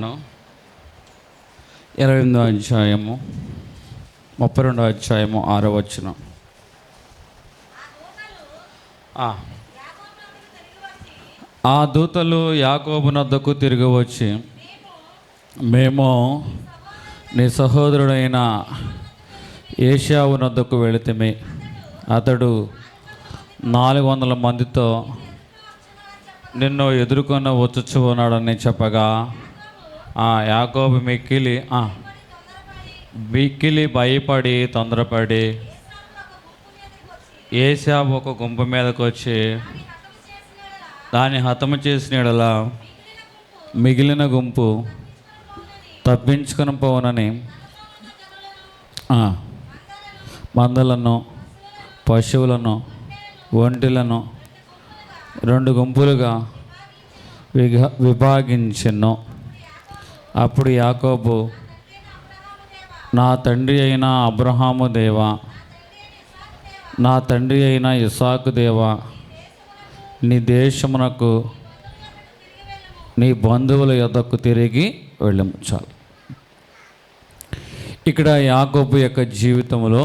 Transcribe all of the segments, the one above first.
యోహాను 28వ అధ్యాయము 32వ అధ్యాయము 6వ వచనం. ఆ దూతలు యాకోబునొద్దకు తిరిగి వచ్చి, మేము నీ సహోదరుడైన ఏశావునొద్దకు వెళితిమి, అతడు 400 మందితో నిన్ను ఎదుర్కొని వచ్చుచు ఉన్నాడని చెప్పగా, యాకోబు మిక్కిలి భయపడి తొందరపడి ఏశావు ఒక గుంపు మీదకి వచ్చి దాన్ని హతము చేసిన యెడల మిగిలిన గుంపు తప్పించుకొని పోవునని మందలను, పశువులను, ఒంటెలను 2 గుంపులుగా విభాగించెను. అప్పుడు యాకోబు, నా తండ్రి అయిన అబ్రహాము దేవా, నా తండ్రి అయిన ఇస్సాకు దేవా, నీ దేశమునకు నీ బంధువుల యొద్దకు తిరిగి వెళ్ళము. చాలు. ఇక్కడ యాకోబు యొక్క జీవితంలో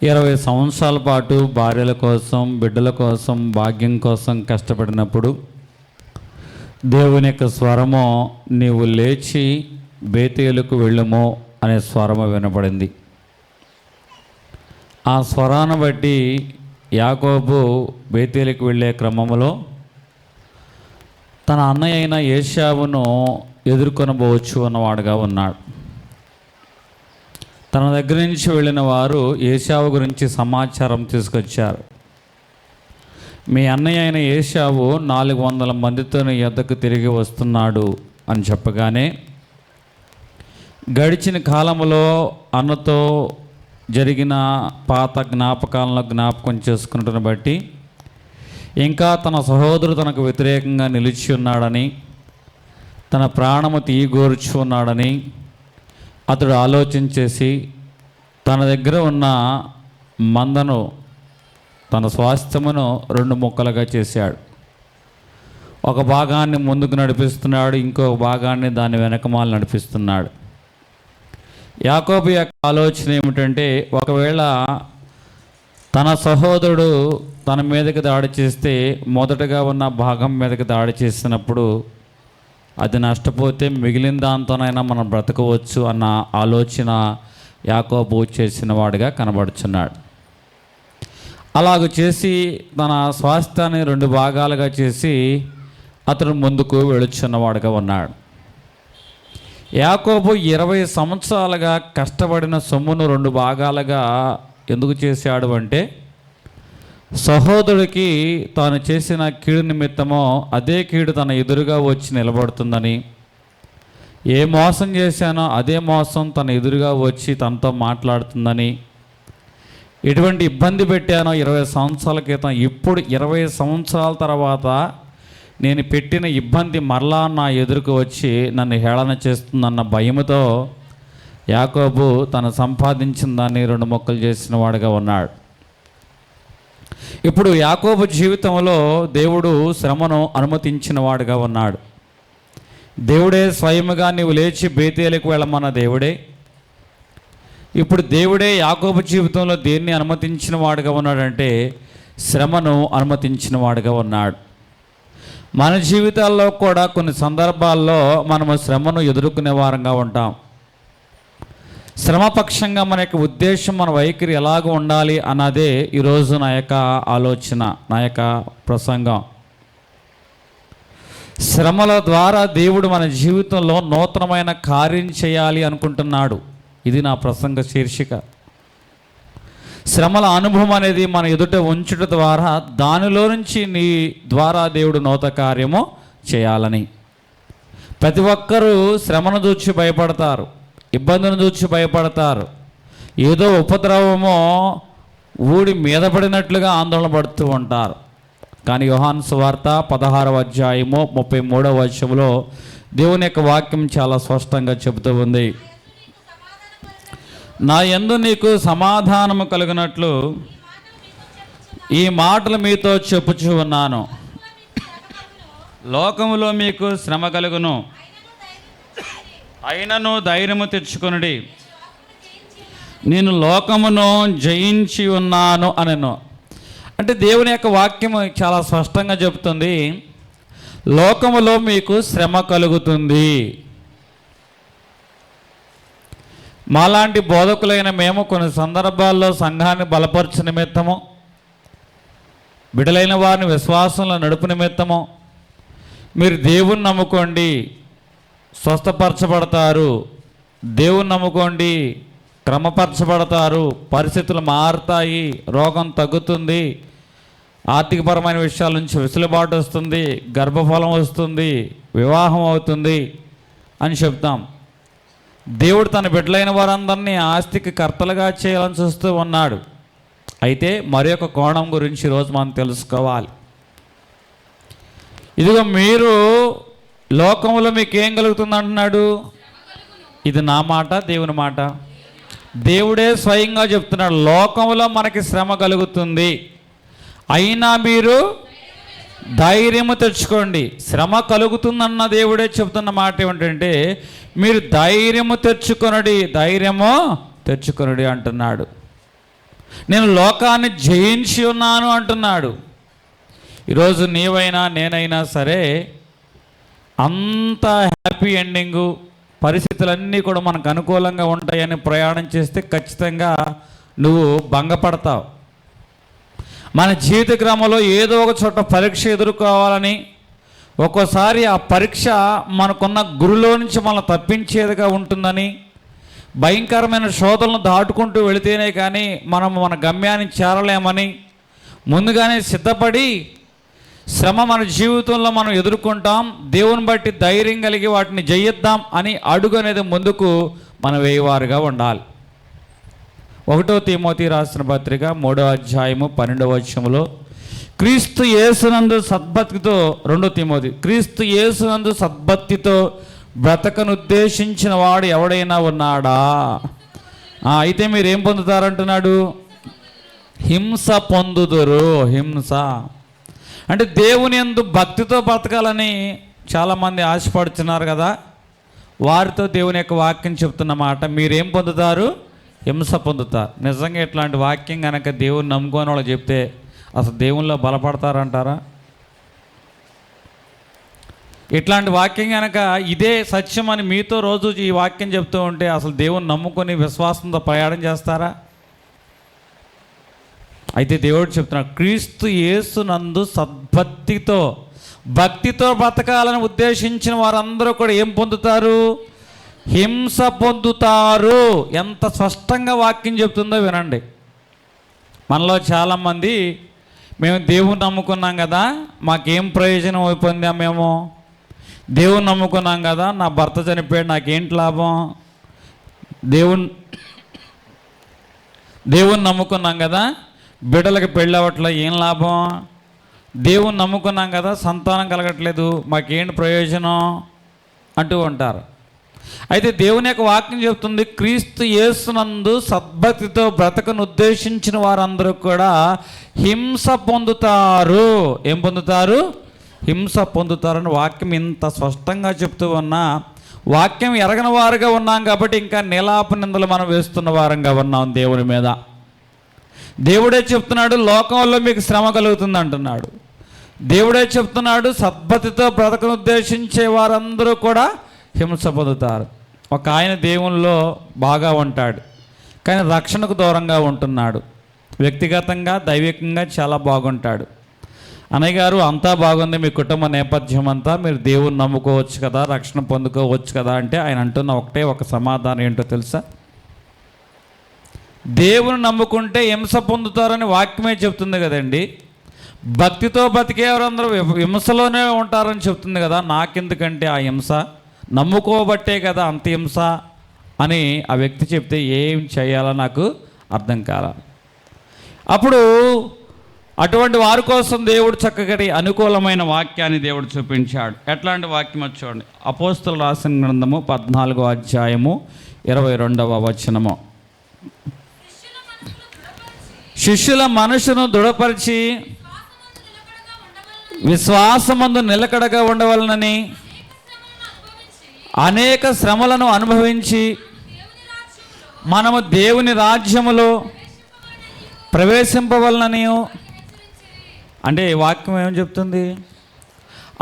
20 సంవత్సరాల పాటు భార్యల కోసం, బిడ్డల కోసం, భాగ్యం కోసం కష్టపడినప్పుడు దేవుని యొక్క స్వరము, నీవు లేచి బేతేలుకు వెళ్ళము అనే స్వరము వినపడింది. ఆ స్వరాన్ని బట్టి యాకోబు బేతేలుకు వెళ్ళే క్రమంలో తన అన్నయ్య అయిన ఏశావును ఎదుర్కొనబోవచ్చు అన్నవాడుగా ఉన్నాడు. తన దగ్గర నుంచి వెళ్ళిన వారు ఏశావు గురించి సమాచారం తీసుకొచ్చారు. మీ అన్నయ్య అయిన ఏశావు 400 మందితో నీ యొద్దకు తిరిగి వస్తున్నాడు అని చెప్పగానే, గడిచిన కాలంలో అన్నతో జరిగిన పాత జ్ఞాపకాలను జ్ఞాపకం చేసుకున్నట్టుని బట్టి ఇంకా తన సహోదరుడు తనకు వ్యతిరేకంగా నిలిచి ఉన్నాడని, తన ప్రాణము తీయగోర్చు ఉన్నాడని అతడు ఆలోచించేసి తన దగ్గర ఉన్న మందను, తన స్వాస్థ్యమును 2 ముక్కలుగా చేశాడు. ఒక భాగాన్ని ముందుకు నడిపిస్తున్నాడు, ఇంకొక భాగాన్ని దాని వెనకమాల నడిపిస్తున్నాడు. యాకోబు యొక్క ఆలోచన ఏమిటంటే, ఒకవేళ తన సహోదరుడు తన మీదకి దాడి చేస్తే మొదటగా ఉన్న భాగం మీదకి దాడి చేసినప్పుడు అది నష్టపోతే మిగిలిన దాంతోనైనా మనం బ్రతకవచ్చు అన్న ఆలోచన యాకోబు చేసిన వాడిగా కనబడుచున్నాడు. అలాగ చేసి తన స్వాస్థ్యాన్ని 2 భాగాలుగా చేసి అతను ముందుకు వెళుచున్నవాడుగా ఉన్నాడు. యాకోబు 20 సంవత్సరాలుగా కష్టపడిన సొమ్మును 2 భాగాలుగా ఎందుకు చేశాడు అంటే, సహోదరుడికి తాను చేసిన కీడు నిమిత్తమో అదే కీడు తన ఎదురుగా వచ్చి నిలబడుతుందని, ఏ మోసం చేశానో అదే మోసం తన ఎదురుగా వచ్చి తనతో మాట్లాడుతుందని, ఎటువంటి ఇబ్బంది పెట్టానో 20 సంవత్సరాల క్రితం, ఇప్పుడు 20 సంవత్సరాల తర్వాత నేను పెట్టిన ఇబ్బంది మరలా నా ఎదురుకు వచ్చి నన్ను హేళన చేస్తుందన్న భయముతో యాకోబు తను సంపాదించిన దాన్ని 2 ముక్కలు చేసిన వాడుగా ఉన్నాడు. ఇప్పుడు యాకోబు జీవితంలో దేవుడు శ్రమను అనుమతించిన వాడుగా ఉన్నాడు. దేవుడే స్వయముగా నీవు లేచి బేతేలుకు వెళ్ళమన్న దేవుడే. ఇప్పుడు దేవుడే యాకోబు జీవితంలో దేన్ని అనుమతించిన వాడుగా ఉన్నాడంటే, శ్రమను అనుమతించిన వాడుగా ఉన్నాడు. మన జీవితాల్లో కూడా కొన్ని సందర్భాల్లో మనము శ్రమను ఎదుర్కొనే వారంగా ఉంటాం. శ్రమపక్షంగా మన యొక్క ఉద్దేశం, మన వైఖరి ఎలాగ ఉండాలి అన్నదే ఈరోజు నా యొక్క ఆలోచన, నా యొక్క ప్రసంగం. శ్రమల ద్వారా దేవుడు మన జీవితంలో నూతనమైన కార్యం చేయాలి అనుకుంటున్నాడు. ఇది నా ప్రసంగ శీర్షిక. శ్రమల అనుభవం అనేది మన ఎదుట ఉంచుట ద్వారా దానిలో నుంచి నీ ద్వారా దేవుడు నూతన కార్యము చేయాలని. ప్రతి ఒక్కరూ శ్రమను చూచి భయపడతారు, ఇబ్బందులను చూచి భయపడతారు, ఏదో ఉపద్రవమో ఊడి మీద పడినట్లుగా ఆందోళన పడుతూ ఉంటారు. కానీ యోహాను సువార్త 16వ అధ్యాయము 33వ వచనంలో దేవుని యొక్క వాక్యం చాలా స్పష్టంగా చెబుతూ ఉంది, నా యందు నీకు సమాధానము కలిగినట్లు ఈ మాటలు మీతో చెప్పుచూ ఉన్నాను. లోకములో మీకు శ్రమ కలుగును, అయినను ధైర్యము తెచ్చుకొనుడి, నేను లోకమును జయించి ఉన్నాను అనెను. అంటే దేవుని యొక్క వాక్యము చాలా స్పష్టంగా చెబుతుంది, లోకములో మీకు శ్రమ కలుగుతుంది. మాలాంటి బోధకులైన మేము కొన్ని సందర్భాల్లో సంఘాన్ని బలపరచు నిమిత్తము, బిడలైన వారిని విశ్వాసంలో నడుపు నిమిత్తము, మీరు దేవుని నమ్ముకోండి స్వస్థపరచబడతారు, దేవుని నమ్ముకోండి క్రమపరచబడతారు, పరిస్థితులు మారుతాయి, రోగం తగ్గుతుంది, ఆర్థికపరమైన విషయాల నుంచి వెసులుబాటు వస్తుంది, గర్భఫలం వస్తుంది, వివాహం అవుతుంది అని చెప్తాం. దేవుడు తన బిడ్డలైన వారందరినీ ఆస్తికి కర్తలుగా చేయాలని చూస్తూ ఉన్నాడు. అయితే మరి ఒక కోణం గురించి ఈరోజు మనం తెలుసుకోవాలి. ఇదిగో మీరు లోకంలో మీకు ఏం కలుగుతుంది అంటున్నాడు. ఇది నా మాట, దేవుని మాట. దేవుడే స్వయంగా చెప్తున్నాడు, లోకంలో మనకి శ్రమ కలుగుతుంది, అయినా మీరు ధైర్యము తెచ్చుకోండి. శ్రమ కలుగుతుందన్న దేవుడే చెప్తున్న మాట ఏమిటంటే, మీరు ధైర్యము తెచ్చుకొనుడి అంటున్నాడు. నేను లోకాన్ని జయించి ఉన్నాను అంటున్నాడు. ఈరోజు నీవైనా నేనైనా సరే అంత హ్యాపీ ఎండింగు, పరిస్థితులన్నీ కూడా మనకు అనుకూలంగా ఉంటాయని ప్రయాణం చేస్తే ఖచ్చితంగా నువ్వు భంగపడతావు. మన జీవిత క్రమంలో ఏదో ఒక చోట పరీక్ష ఎదుర్కోవాలని, ఒక్కోసారి ఆ పరీక్ష మనకున్న గురిలో నుంచి మనం తప్పించేదిగా ఉంటుందని, భయంకరమైన శోధనలు దాటుకుంటూ వెళితేనే కానీ మనం మన గమ్యాన్ని చేరలేమని ముందుగానే సిద్ధపడి శ్రమ మన జీవితంలో మనం ఎదుర్కొంటాం. దేవుని బట్టి ధైర్యం కలిగి వాటిని జయిద్దాం అని అడుగు అనేది ముందుకు మనం వేయవారుగా ఉండాలి. 1 తిమోతి రాసిన పత్రిక 3వ అధ్యాయము 12వ వచనములో, క్రీస్తు యేసునందు సద్భక్తితో, 2 తిమోతి, క్రీస్తు యేసునందు సద్భక్తితో బ్రతకనుద్దేశించిన వాడు ఎవడైనా ఉన్నాడా? అయితే మీరేం పొందుతారంటున్నాడు. హింస పొందుదురు. హింస అంటే దేవుని యందు భక్తితో బ్రతకాలని చాలామంది ఆశపడుతున్నారు కదా, వారితో దేవుని యొక్క వాక్యం చెప్తున్న మాట, మీరేం పొందుతారు. హింస పొందుతారు. నిజంగా ఇట్లాంటి వాక్యం కనుక దేవుని నమ్ముకొని వాళ్ళు చెప్తే అసలు దేవునిలో బలపడతారంటారా? ఇట్లాంటి వాక్యం కనుక ఇదే సత్యం అని మీతో రోజు ఈ వాక్యం చెప్తూ ఉంటే అసలు దేవుని నమ్ముకొని విశ్వాసంతో ప్రయాణం చేస్తారా? అయితే దేవుడు చెప్తున్నాడు, క్రీస్తు యేసునందు సద్భక్తితో, భక్తితో బ్రతకాలని ఉద్దేశించిన వారందరూ కూడా ఏం పొందుతారు. హింస పొందుతారు. ఎంత స్పష్టంగా వాక్యం చెప్తుందో వినండి. మనలో చాలామంది మేము దేవుని నమ్ముకున్నాం కదా, మాకేం ప్రయోజనం పొందాం, మేము దేవుని నమ్ముకున్నాం కదా, నా భర్త చనిపోయాడు, నాకేంటి లాభం, దేవుని నమ్ముకున్నాం కదా, బిడ్డలకు పెళ్ళి అవ్వట్లే, ఏం లాభం, దేవుని నమ్ముకున్నాం కదా, సంతానం కలగట్లేదు, మాకేంటి ప్రయోజనం అంటూ ఉంటారు. అయితే దేవుని యొక్క వాక్యం చెప్తుంది, క్రీస్తు యేసునందు సద్భక్తితో బ్రతకను ఉద్దేశించిన వారందరూ కూడా హింస పొందుతారు. ఏం పొందుతారు. హింస పొందుతారని వాక్యం ఇంత స్పష్టంగా చెప్తూ ఉన్నా, వాక్యం ఎరగని వారుగా ఉన్నాం కాబట్టి ఇంకా నిలాప నిందలు మనం వేస్తున్న వారంగా ఉన్నాం దేవుని మీద. దేవుడే చెప్తున్నాడు, లోకంలో మీకు శ్రమ కలుగుతుంది అంటున్నాడు. దేవుడే చెప్తున్నాడు, సద్భక్తితో బ్రతకను ఉద్దేశించే వారందరూ కూడా హింస పొందుతారు. ఒక ఆయన దేవునిలో బాగా ఉంటాడు, కానీ రక్షణకు దూరంగా ఉంటున్నాడు. వ్యక్తిగతంగా దైవికంగా చాలా బాగుంటాడు. అన్నయ్య గారు అంతా బాగుంది, మీ కుటుంబ నేపథ్యం అంతా, మీరు దేవుని నమ్ముకోవచ్చు కదా, రక్షణ పొందుకోవచ్చు కదా అంటే ఆయన అంటున్న ఒకటే ఒక సమాధానం ఏంటో తెలుసా. దేవుని నమ్ముకుంటే హింస పొందుతారని వాక్యమే చెప్తుంది కదండి. భక్తితో బతికేవారందరూ హింసలోనే ఉంటారని చెప్తుంది కదా, నాకెందుకంటే ఆ హింస, నమ్ముకోబట్టే కదా అంత హింస అని ఆ వ్యక్తి చెప్తే ఏం చేయాలో నాకు అర్థం కాల. అప్పుడు అటువంటి వారి కోసం దేవుడు చక్కటి అనుకూలమైన వాక్యాన్ని దేవుడు చూపించాడు. ఎట్లాంటి వాక్యం చూడండి. అపోస్తలులు రాసిన గ్రంథము 14వ అధ్యాయము 22వ వచనము. శిష్యుల మనసును దృఢపరిచి విశ్వాసమందు నిలకడగా ఉండవలనని అనేక శ్రమలను అనుభవించి మనము దేవుని రాజ్యములో ప్రవేశింపవలనని. అంటే వాక్యం ఏం చెప్తుంది?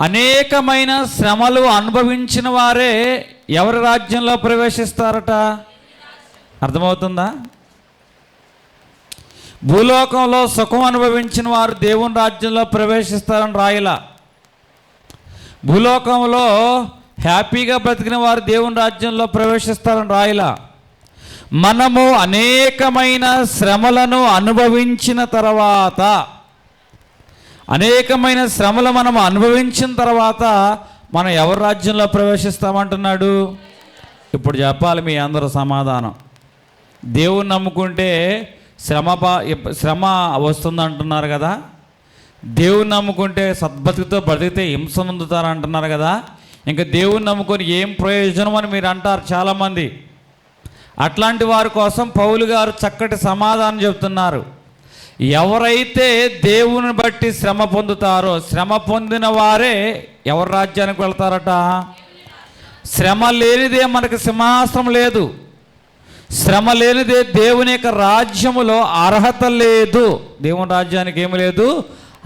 అనేకమైన శ్రమలు అనుభవించిన వారే ఎవరి రాజ్యంలో ప్రవేశిస్తారట? అర్థమవుతుందా? భూలోకంలో సుఖం అనుభవించిన వారు దేవుని రాజ్యంలో ప్రవేశిస్తారని రాయలా. భూలోకంలో హ్యాపీగా బ్రతికిన వారు దేవుని రాజ్యంలో ప్రవేశిస్తారని రాయలా. మనము అనేకమైన శ్రమలను అనుభవించిన తర్వాత, అనేకమైన శ్రమలు మనం అనుభవించిన తర్వాత మనం ఎవరి రాజ్యంలో ప్రవేశిస్తామంటున్నాడు? ఇప్పుడు చెప్పాలి మీ అందరూ సమాధానం. దేవుని నమ్ముకుంటే శ్రమ వస్తుంది అంటున్నారు కదా. దేవుని నమ్ముకుంటే సద్బతితో బ్రతికితే హింస పొందుతారు అంటున్నారు కదా. ఇంకా దేవుని నమ్ముకొని ఏం ప్రయోజనం అని మీరు అంటారు చాలామంది. అట్లాంటి వారి కోసం పౌలు గారు చక్కటి సమాధానం చెప్తున్నారు. ఎవరైతే దేవుని బట్టి శ్రమ పొందుతారో, శ్రమ పొందిన వారే ఎవరి రాజ్యానికి వెళ్తారట? శ్రమ లేనిదే మనకు సింహాసనం లేదు. శ్రమ లేనిదే దేవుని యొక్క రాజ్యములో అర్హత లేదు. దేవుని రాజ్యానికి ఏమి లేదు?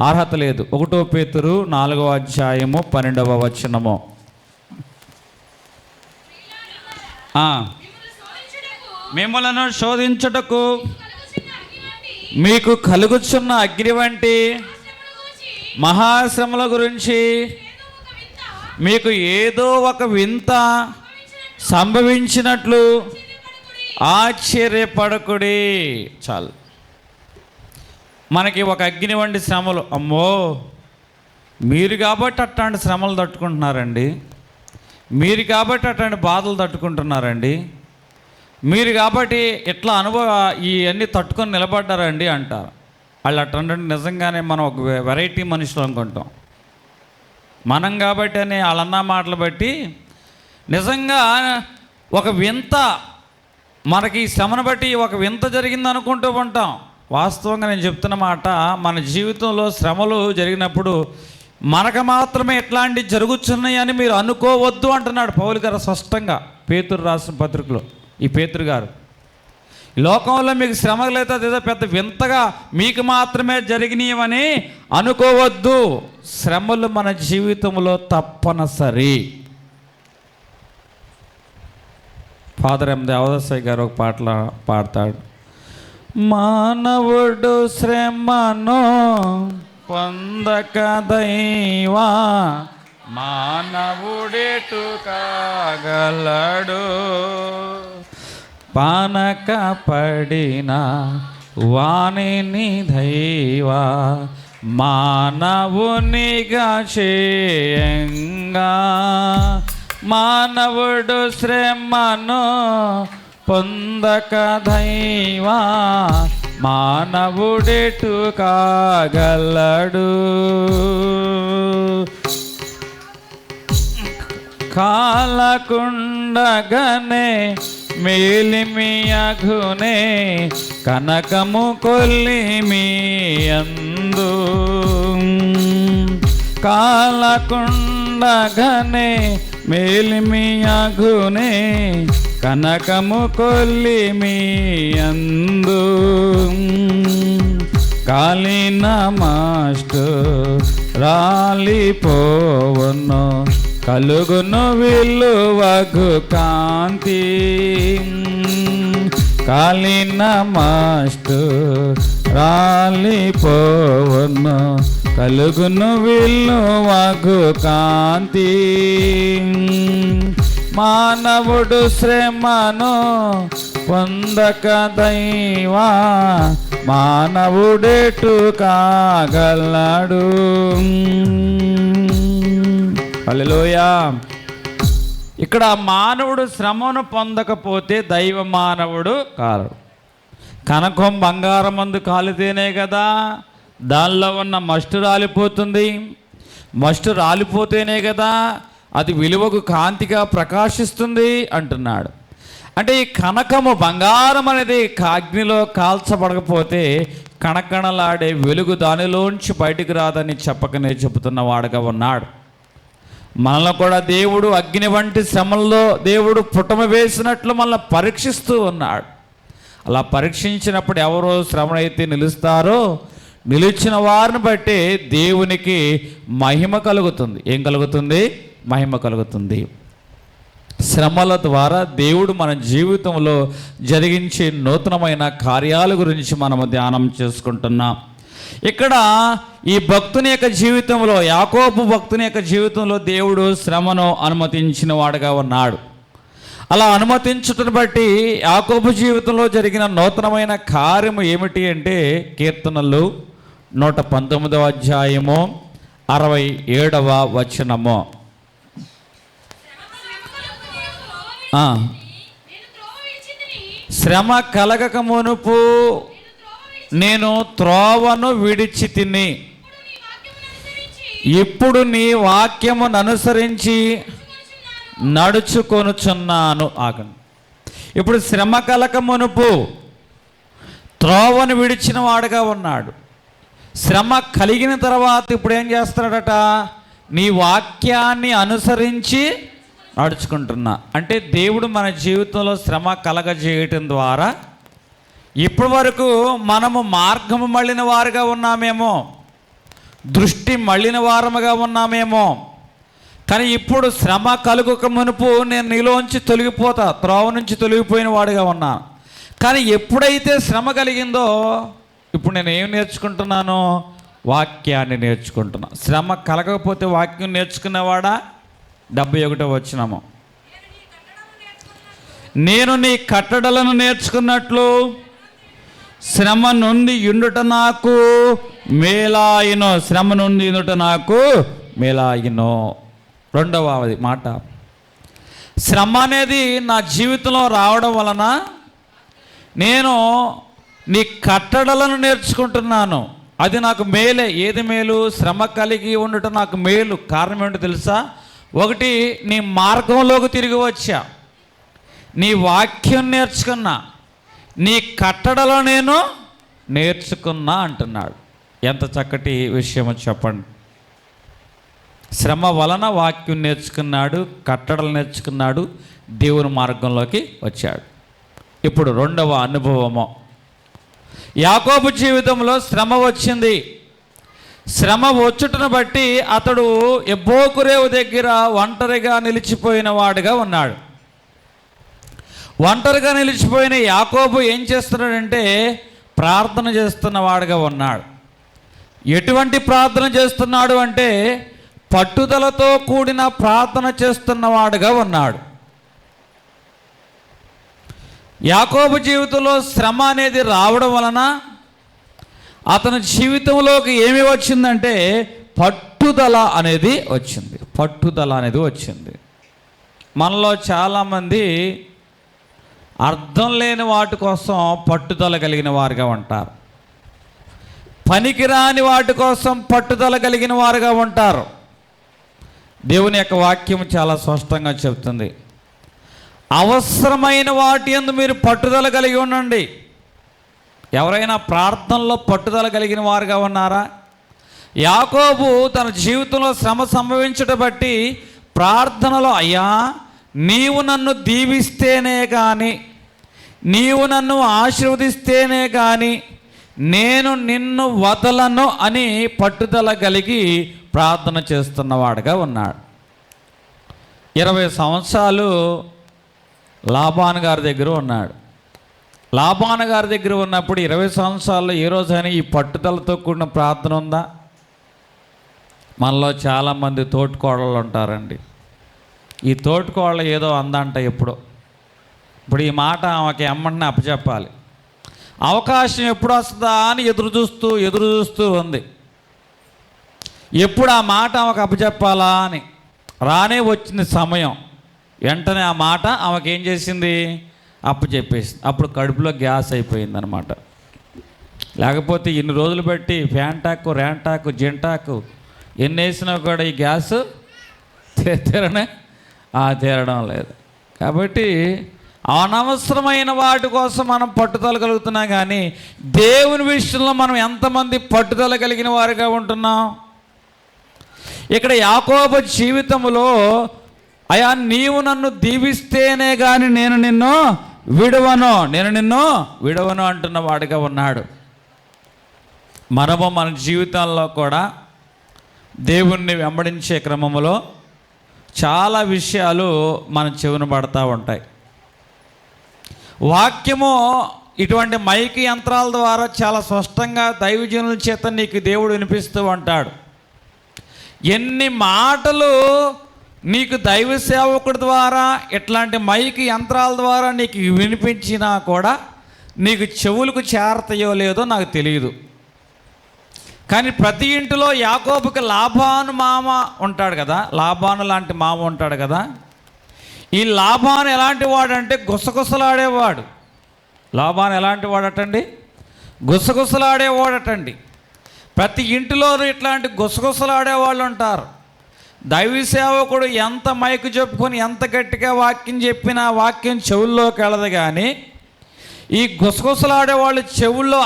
అర్హత లేదు. 1 పేతురు 4వ అధ్యాయము 12వ వచనము. మిమ్మలను శోధించుటకు మీకు కలుగుచున్న అగ్ని వంటి మహాశ్రమల గురించి మీకు ఏదో ఒక వింత సంభవించినట్లు ఆశ్చర్యపడకుడి. చాలు. మనకి ఒక అగ్ని వంటి శ్రమలు, అమ్మో మీరు కాబట్టి అట్లాంటి శ్రమలు తట్టుకుంటున్నారండి, మీరు కాబట్టి అట్లాంటి బాధలు తట్టుకుంటున్నారండి, మీరు కాబట్టి ఇట్లా ఇవన్నీ తట్టుకొని నిలబడ్డారండి అంటారు. వాళ్ళు అట్లా నిజంగానే మనం ఒక వెరైటీ మనుషులు అనుకుంటాం. మనం కాబట్టి అని వాళ్ళన్న మాటలు బట్టి నిజంగా ఒక వింత, మనకి ఈ శ్రమను బట్టి ఒక వింత జరిగింది అనుకుంటూ ఉంటాం. వాస్తవంగా నేను చెప్తున్న మాట, మన జీవితంలో శ్రమలు జరిగినప్పుడు మనకు మాత్రమే ఎట్లాంటివి జరుగుతున్నాయని మీరు అనుకోవద్దు అంటున్నాడు పౌలు గారు స్పష్టంగా పేతురు రాసిన పత్రికలో. ఈ పేతురు గారు, లోకంలో మీకు శ్రమలు అయితే అదేదో పెద్ద వింతగా మీకు మాత్రమే జరిగినాయని అనుకోవద్దు. శ్రమలు మన జీవితంలో తప్పనిసరి. ఫాదర్ ఎం దేవదాసయ్య గారు ఒక పాటలు పాడతాడు. మానవుడు శ్రమను పొందక దైవా మానవుడేటు కాగలడు, పానక పడిన వాణిని దైవా మానవునిగా చేయంగా. మానవుడు శ్రమను పొందక దైవా మానవుడెటు కాగలడు. కాలకుండగనే మేలిమియగునే కనకము కొల్లిమి అందు. కాలకుండగనే మేలిమియగునే కనకము కొల్లిమి అందు. కాలిన మాస్టు రాలిపోవును కలుగును విలువగు కాంతి. కాలిన మాస్టు రాలిపోవును కలుగును విలువగు కాంతి. మానవుడు శ్రమను పొందక దైవా మానవుడెటు కాగలడు. హల్లెలూయా. ఇక్కడ మానవుడు శ్రమను పొందకపోతే దైవ మానవుడు కాదు. కనకం బంగారం మందు కాలితేనే కదా దానిలో ఉన్న మస్టు రాలిపోతుంది. మస్టు రాలిపోతేనే కదా అది విలువకు కాంతిగా ప్రకాశిస్తుంది అంటున్నాడు. అంటే ఈ కనకము బంగారం అనేది అగ్నిలో కాల్చబడకపోతే కణకణలాడే వెలుగు దానిలోంచి బయటికి రాదని చెప్పకనే చెబుతున్న వాడుగా ఉన్నాడు. మనల్ని కూడా దేవుడు అగ్ని వంటి శ్రమల్లో దేవుడు పుటమ వేసినట్లు మనల్ని పరీక్షిస్తూ ఉన్నాడు. అలా పరీక్షించినప్పుడు ఎవరో శ్రమనైతే నిలుస్తారో నిలిచిన వారిని బట్టి దేవునికి మహిమ కలుగుతుంది. ఏం కలుగుతుంది? మహిమ కలుగుతుంది. శ్రమల ద్వారా దేవుడు మన జీవితంలో జరిగించే నూతనమైన కార్యాల గురించి మనము ధ్యానం చేసుకుంటున్నాం. ఇక్కడ ఈ భక్తుని యొక్క జీవితంలో, యాకోబు భక్తుని యొక్క జీవితంలో దేవుడు శ్రమను అనుమతించిన వాడుగా ఉన్నాడు. అలా అనుమతించుటను బట్టి యాకోబు జీవితంలో జరిగిన నూతనమైన కార్యము ఏమిటి అంటే కీర్తనలు 119వ అధ్యాయము 67వ వచనము. శ్రమ కలగక మునుపు నేను త్రోవను విడిచి తిని ఇప్పుడు నీ వాక్యమును అనుసరించి నడుచుకొనుచున్నాను. ఆగండి. ఇప్పుడు శ్రమ కలక మునుపు త్రోవను విడిచిన వాడుగా ఉన్నాడు. శ్రమ కలిగిన తర్వాత ఇప్పుడు ఏం చేస్తున్నాడట? నీ వాక్యాన్ని అనుసరించి నడుచుకుంటున్నా. అంటే దేవుడు మన జీవితంలో శ్రమ కలగజేయటం ద్వారా ఇప్పటి వరకు మనము మార్గము మళ్ళిన వారుగా ఉన్నామేమో, దృష్టి మళ్ళిన వారముగా ఉన్నామేమో, కానీ ఇప్పుడు శ్రమ కలుగక మునుపు నేను నీలోంచి తొలగిపోతా, త్రోవ నుంచి తొలగిపోయిన వాడుగా ఉన్నా. కానీ ఎప్పుడైతే శ్రమ కలిగిందో ఇప్పుడు నేను ఏం నేర్చుకుంటున్నాను? వాక్యాన్ని నేర్చుకుంటున్నా. శ్రమ కలగకపోతే వాక్యం నేర్చుకునేవాడా? 71వ వచనము. నేను నీ కట్టడలను నేర్చుకున్నట్లు శ్రమ నుండి ఉండుట నాకు మేలాయినో. శ్రమ నుండి ఉండుట నాకు మేలాయినో. రెండవ మాట, శ్రమ అనేది నా జీవితంలో రావడం వలన నేను నీ కట్టడలను నేర్చుకుంటున్నాను. అది నాకు మేలే. ఏది మేలు? శ్రమ కలిగి ఉండటం నాకు మేలు. కారణం ఏంటో తెలుసా? ఒకటి, నీ మార్గంలోకి తిరిగి వచ్చా, నీ వాక్యం నేర్చుకున్నా, నీ కట్టడలో నేను నేర్చుకున్నా అంటున్నాడు. ఎంత చక్కటి విషయమో చెప్పండి. శ్రమ వలన వాక్యం నేర్చుకున్నాడు, కట్టడలు నేర్చుకున్నాడు, దేవుని మార్గంలోకి వచ్చాడు. ఇప్పుడు రెండవ అనుభవము, యాకోబు జీవితంలో శ్రమ వచ్చింది. శ్రమ వచ్చుటను బట్టి అతడు ఎబ్బోకురేవు దగ్గర ఒంటరిగా నిలిచిపోయిన వాడుగా ఉన్నాడు. ఒంటరిగా నిలిచిపోయిన యాకోబు ఏం చేస్తున్నాడంటే ప్రార్థన చేస్తున్న వాడుగా ఉన్నాడు. ఎటువంటి ప్రార్థన చేస్తున్నాడు అంటే పట్టుదలతో కూడిన ప్రార్థన చేస్తున్నవాడుగా ఉన్నాడు. యాకోబు జీవితంలో శ్రమ అనేది రావడం వలన అతని జీవితంలోకి ఏమి వచ్చిందంటే పట్టుదల అనేది వచ్చింది. పట్టుదల అనేది వచ్చింది. మనలో చాలామంది అర్థం లేని వాటి కోసం పట్టుదల కలిగిన వారుగా ఉంటారు. పనికిరాని వాటి కోసం పట్టుదల కలిగిన వారుగా ఉంటారు. దేవుని యొక్క వాక్యం చాలా స్పష్టంగా చెప్తుంది, అవసరమైన వాటి యందు మీరు పట్టుదల కలిగి ఉండండి. ఎవరైనా ప్రార్థనలో పట్టుదల కలిగిన వారుగా ఉన్నారా? యాకోబు తన జీవితంలో శ్రమ సంభవించడం బట్టి ప్రార్థనలో, అయ్యా నీవు నన్ను దీవిస్తేనే కానీ, నీవు నన్ను ఆశీర్వదిస్తేనే కానీ నేను నిన్ను వదలను అని పట్టుదల కలిగి ప్రార్థన చేస్తున్నవాడుగా ఉన్నాడు. 20 సంవత్సరాలు లాబాను గారి దగ్గర ఉన్నాడు. లాబాను గారి దగ్గర ఉన్నప్పుడు 20 సంవత్సరాల్లో ఏ రోజైనా ఈ పట్టుదలతో కూడిన ప్రార్థన ఉందా? మనలో చాలామంది తోటికోడళ్ళు ఉంటారండి. ఈ తోటికోడలు ఏదో అందంట ఇప్పుడు ఈ మాట ఆమెకి ఎమ్మంటే అప్పచెప్పాలి. అవకాశం ఎప్పుడు వస్తుందా అని ఎదురు చూస్తూ ఉంది. ఎప్పుడు ఆ మాట ఆమెకు అప్పచెప్పాలా అని. రానే వచ్చింది సమయం. వెంటనే ఆ మాట ఆమెకి ఏం చేసింది? అప్పచెప్పేసింది. అప్పుడు కడుపులో గ్యాస్ అయిపోయిందనమాట. లేకపోతే ఇన్ని రోజులు బట్టి ఫ్యాంటాకు, ర్యాంటాకు, జింటాకు ఎన్ని వేసినా కూడా ఈ గ్యాస్ తీరడం లేదు. కాబట్టి అనవసరమైన వాటి కోసం మనం పట్టుదల కలుగుతున్నాం, కానీ దేవుని విషయంలో మనం ఎంతమంది పట్టుదల కలిగిన వారిగా ఉంటున్నాం? ఇక్కడ యాకోబు జీవితంలో, అయా నీవు నన్ను దీవిస్తేనే కానీ నేను నిన్ను విడవను అంటున్న వాడిగా ఉన్నాడు. మనము మన జీవితాల్లో కూడా దేవుణ్ణి వెంబడించే క్రమంలో చాలా విషయాలు మన చెవిన పడతా ఉంటాయి. వాక్యము ఇటువంటి మైక్ యంత్రాల ద్వారా చాలా స్పష్టంగా దైవజనుల చేత నీకు దేవుడు వినిపిస్తూ ఉంటాడు. ఎన్ని మాటలు నీకు దైవ సేవకుడి ద్వారా ఇట్లాంటి మైక్ యంత్రాల ద్వారా నీకు వినిపించినా కూడా నీకు చెవులకు చేరతాయో లేదో నాకు తెలియదు. కానీ ప్రతి ఇంటిలో యాకోబుకి లాబాను మామ ఉంటాడు కదా, లాబాను లాంటి మామ ఉంటాడు కదా. ఈ లాబాను ఎలాంటి వాడంటే గుసగుసలాడేవాడు. లాబాను ఎలాంటి వాడటండి? గుసగుసలాడేవాడటండి. ప్రతి ఇంటిలోనూ ఇట్లాంటి గుసగుసలాడేవాళ్ళు ఉంటారు. దైవ సేవకుడు ఎంత మైకు చెప్పుకొని ఎంత గట్టిగా వాక్యం చెప్పినా వాక్యం చెవుల్లోకి వెళ్ళదు. కానీ ఈ గుసగుసలాడేవాళ్ళు చెవుల్లో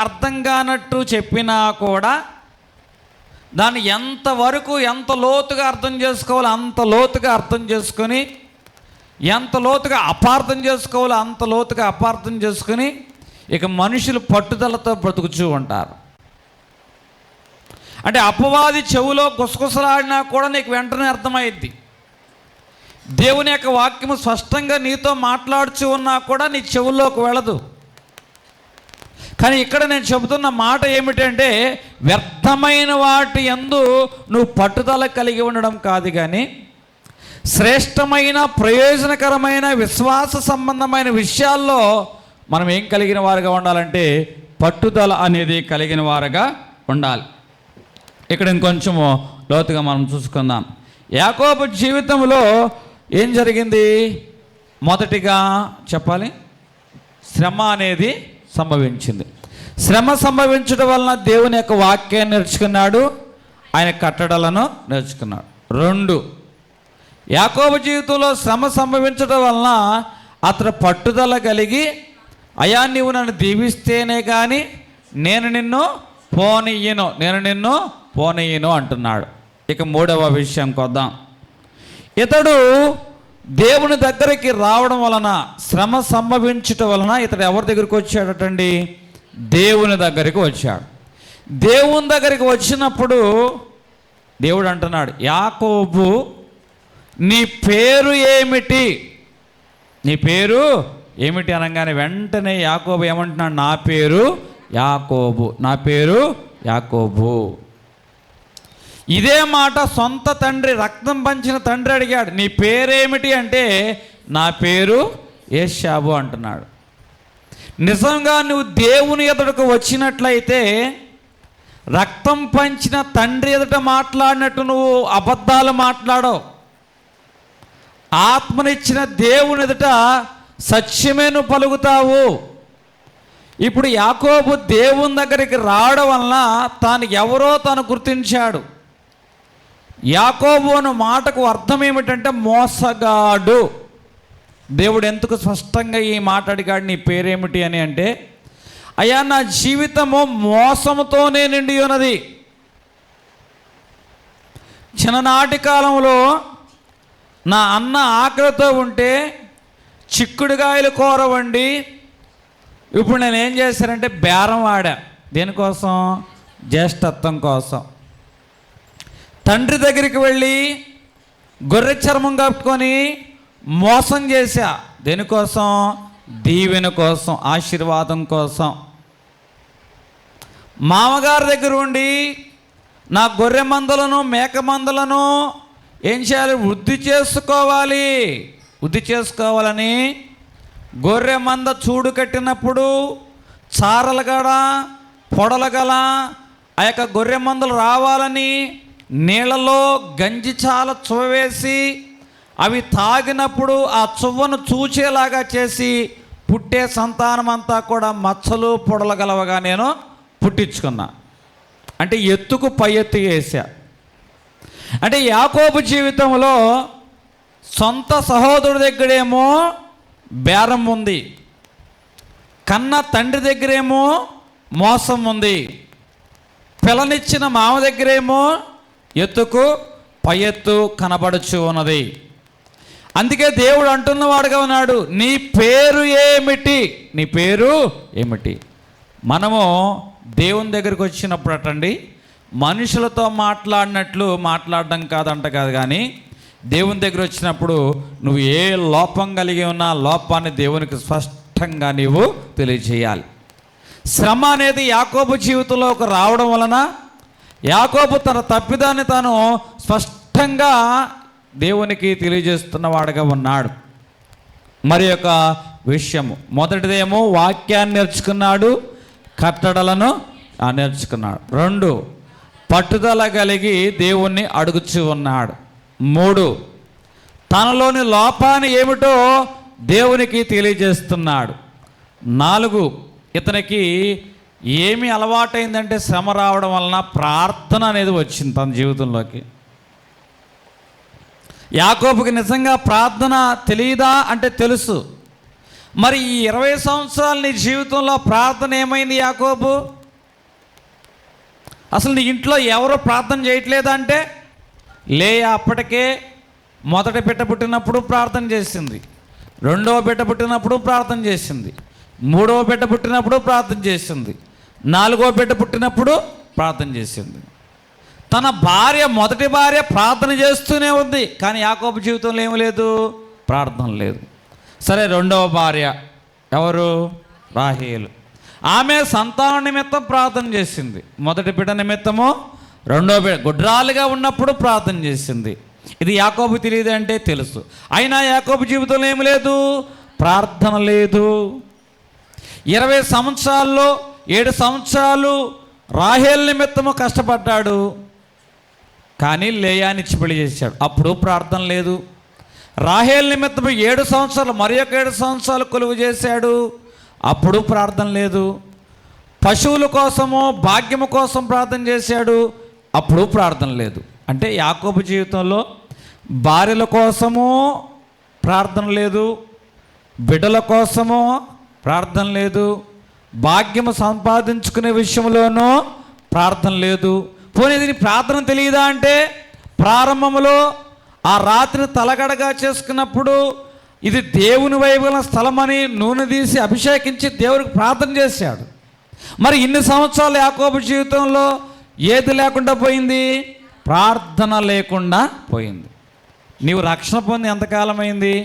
అర్థం కానట్టు చెప్పినా కూడా దాన్ని ఎంతవరకు ఎంత లోతుగా అర్థం చేసుకోవాలో అంత లోతుగా అర్థం చేసుకొని, ఎంత లోతుగా అపార్థం చేసుకోవాలో అంత లోతుగా అపార్థం చేసుకుని ఇక మనుషులు పట్టుదలతో బ్రతుకుచూ ఉంటారు. అంటే అపవాది చెవులో గుసగుసలాడినా కూడా నీకు వెంటనే అర్థమైద్ది. దేవుని యొక్క వాక్యము స్పష్టంగా నీతో మాట్లాడుచూ ఉన్నా కూడా నీ చెవుల్లోకి వెళ్ళదు. కానీ ఇక్కడ నేను చెబుతున్న మాట ఏమిటంటే, వ్యర్థమైన వాటి యందు నువ్వు పట్టుదల కలిగి ఉండడం కాదు, కానీ శ్రేష్టమైన ప్రయోజనకరమైన విశ్వాస సంబంధమైన విషయాల్లో మనం ఏం కలిగిన వారుగా ఉండాలంటే పట్టుదల అనేది కలిగిన వారుగా ఉండాలి. ఇక్కడ ఇంకొంచెము లోతుగా మనం చూసుకుందాం. యాకోబు జీవితంలో ఏం జరిగింది? మొదటిగా చెప్పాలి, శ్రమ అనేది సంభవించింది. శ్రమ సంభవించడం వలన దేవుని యొక్క వాక్యాన్ని నేర్చుకున్నాడు, ఆయన కట్టడలను నేర్చుకున్నాడు. 2, యాకోబు జీవితంలో శ్రమ సంభవించడం వలన అతడు పట్టుదల కలిగి, అయా నీవు నన్ను దీవిస్తేనే కానీ నేను నిన్ను పోనీయను అంటున్నాడు. ఇక 3వ విషయంకి వద్దాం. ఇతడు దేవుని దగ్గరికి రావడం వలన, శ్రమ సంభవించటం వలన ఇతడు ఎవరి దగ్గరికి వచ్చాడటండి? దేవుని దగ్గరికి వచ్చాడు. దేవుని దగ్గరికి వచ్చినప్పుడు దేవుడు అంటున్నాడు, యాకోబు నీ పేరు ఏమిటి? నీ పేరు ఏమిటి అనగానే వెంటనే యాకోబు ఏమంటున్నాడు? నా పేరు యాకోబు. ఇదే మాట సొంత తండ్రి, రక్తం పంచిన తండ్రి అడిగాడు, నీ పేరేమిటి అంటే నా పేరు ఏశావు అంటున్నాడు. నిజంగా నువ్వు దేవుని ఎదుటకు వచ్చినట్లయితే రక్తం పంచిన తండ్రి ఎదుట మాట్లాడినట్టు నువ్వు అబద్ధాలు మాట్లాడవు. ఆత్మనిచ్చిన దేవుని ఎదుట సత్యమే నువ్వు పలుకుతావు. ఇప్పుడు యాకోబు దేవుని దగ్గరికి రావడం వలన తాను ఎవరో తాను గుర్తించాడు. యాకోబు అనే మాటకు అర్థం ఏమిటంటే మోసగాడు. దేవుడు ఎందుకు స్పష్టంగా ఈ మాట అడిగాడు, నీ పేరేమిటి అని అంటే, అయ్యా నా జీవితము మోసముతోనే నిండి ఉన్నది. చిన్ననాటి కాలంలో నా అన్న ఆకలితో ఉంటే చిక్కుడుగాయలు కూర వండి, ఇప్పుడు నేను ఏం చేశానంటే బేరం ఆడా. దేనికోసం? జ్యేష్ఠత్వం కోసం. తండ్రి దగ్గరికి వెళ్ళి గొర్రె చర్మం కప్పుకొని మోసం చేశా. దేనికోసం? దీవెన కోసం, ఆశీర్వాదం కోసం. మామగారి దగ్గర ఉండి నా గొర్రె మందలను మేక మందలను ఏం చేయాలి? వృద్ధి చేసుకోవాలని గొర్రె మంద చూడు కట్టినప్పుడు చారలు గల పొడలు గల ఆ యొక్క గొర్రె మందలు రావాలని నీళ్ళలో గంజి చాల చువ్వ వేసి అవి తాగినప్పుడు ఆ చువ్వను చూచేలాగా చేసి పుట్టే సంతానం అంతా కూడా మచ్చలు పొడలు గలవగా నేను పుట్టించుకున్నా. అంటే ఎత్తుకు పై ఎత్తు వేసా. అంటే యాకోబు జీవితంలో సొంత సహోదరుడి దగ్గరేమో బేరం ఉంది, కన్న తండ్రి దగ్గరేమో మోసం ఉంది, పిల్లనిచ్చిన మామ దగ్గరేమో ఎత్తుకు పై ఎత్తు కనబడుచు ఉన్నది. అందుకే దేవుడు అంటున్నవాడుగా ఉన్నాడు, నీ పేరు ఏమిటి, నీ పేరు ఏమిటి. మనము దేవుని దగ్గరికి వచ్చినప్పుడు అటండి మనుషులతో మాట్లాడినట్లు మాట్లాడడం కాదు కానీ దేవుని దగ్గర వచ్చినప్పుడు నువ్వు ఏ లోపం కలిగి ఉన్నా లోపాన్ని దేవునికి స్పష్టంగా నీవు తెలియజేయాలి. శ్రమ అనేది యాకోబు జీవితంలోకి రావడం వలన యాకోబు తన తప్పిదాన్ని తాను స్పష్టంగా దేవునికి తెలియజేస్తున్నవాడుగా ఉన్నాడు. మరి యొక్క విషయము మొదటిదేమో వాక్యాన్ని నేర్చుకున్నాడు, కట్టడలను నేర్చుకున్నాడు. 2 పట్టుదల కలిగి దేవుణ్ణి అడుగుచూ ఉన్నాడు. 3 తనలోని లోపాన్ని ఏమిటో దేవునికి తెలియజేస్తున్నాడు. 4 ఇతనికి ఏమి అలవాటైందంటే శ్రమ రావడం వలన ప్రార్థన అనేది వచ్చింది తన జీవితంలోకి. యాకోబుకి నిజంగా ప్రార్థన తెలియదా అంటే తెలుసు. మరి ఈ 20 సంవత్సరాల నీ జీవితంలో ప్రార్థన ఏమైంది యాకోబు? అసలు నీ ఇంట్లో ఎవరో ప్రార్థన చేయట్లేదా అంటే, లేయా అప్పటికే మొదటి బిడ్డ పుట్టినప్పుడు ప్రార్థన చేసింది, 2వ బిడ్డ పుట్టినప్పుడు ప్రార్థన చేసింది, 3వ బిడ్డ పుట్టినప్పుడు ప్రార్థన చేసింది, 4వ బిడ్డ పుట్టినప్పుడు ప్రార్థన చేసింది. తన భార్య మొదటి భార్య ప్రార్థన చేస్తూనే ఉంది, కానీ యాకోబు జీవితంలో ఏమి లేదు, ప్రార్థన లేదు. సరే 2వ భార్య ఎవరు? రాహేలు. ఆమె సంతాన నిమిత్తం ప్రార్థన చేసింది, మొదటి బిడ్డ నిమిత్తము, 2వ బిడ్డ గుడ్రాలుగా ఉన్నప్పుడు ప్రార్థన చేసింది. ఇది యాకోబు తెలియదు అంటే తెలుసు. అయినా యాకోబు జీవితంలో ఏమి లేదు, ప్రార్థన లేదు. 20 సంవత్సరాల్లో 7 సంవత్సరాలు రాహేలు నిమిత్తము కష్టపడ్డాడు, కానీ లేయానిచ్చి పెళ్లి చేశాడు, అప్పుడు ప్రార్థన లేదు. రాహేలు నిమిత్తం 7 సంవత్సరాలు మరి ఒక 7 సంవత్సరాలు కొలువు చేశాడు, అప్పుడు ప్రార్థన లేదు. పశువుల కోసము భాగ్యము కోసం ప్రార్థన చేశాడు, అప్పుడు ప్రార్థన లేదు. అంటే యాకోబు జీవితంలో భార్యల కోసము ప్రార్థన లేదు, బిడ్డల కోసము ప్రార్థన లేదు, భాగ్యము సంపాదించుకునే విషయంలోనూ ప్రార్థన లేదు. పోనీ ఇది ప్రార్థన తెలియదా అంటే, ప్రారంభంలో ఆ రాత్రి తలగడగా చేసుకున్నప్పుడు ఇది దేవుని వైపున స్థలమని నూనె తీసి అభిషేకించి దేవుడికి ప్రార్థన చేశాడు. మరి ఇన్ని సంవత్సరాలు యాకోబు జీవితంలో ఏది లేకుండా పోయింది, ప్రార్థన లేకుండా పోయింది. నీవు రక్షణ పొంది ఎంతకాలమైంది,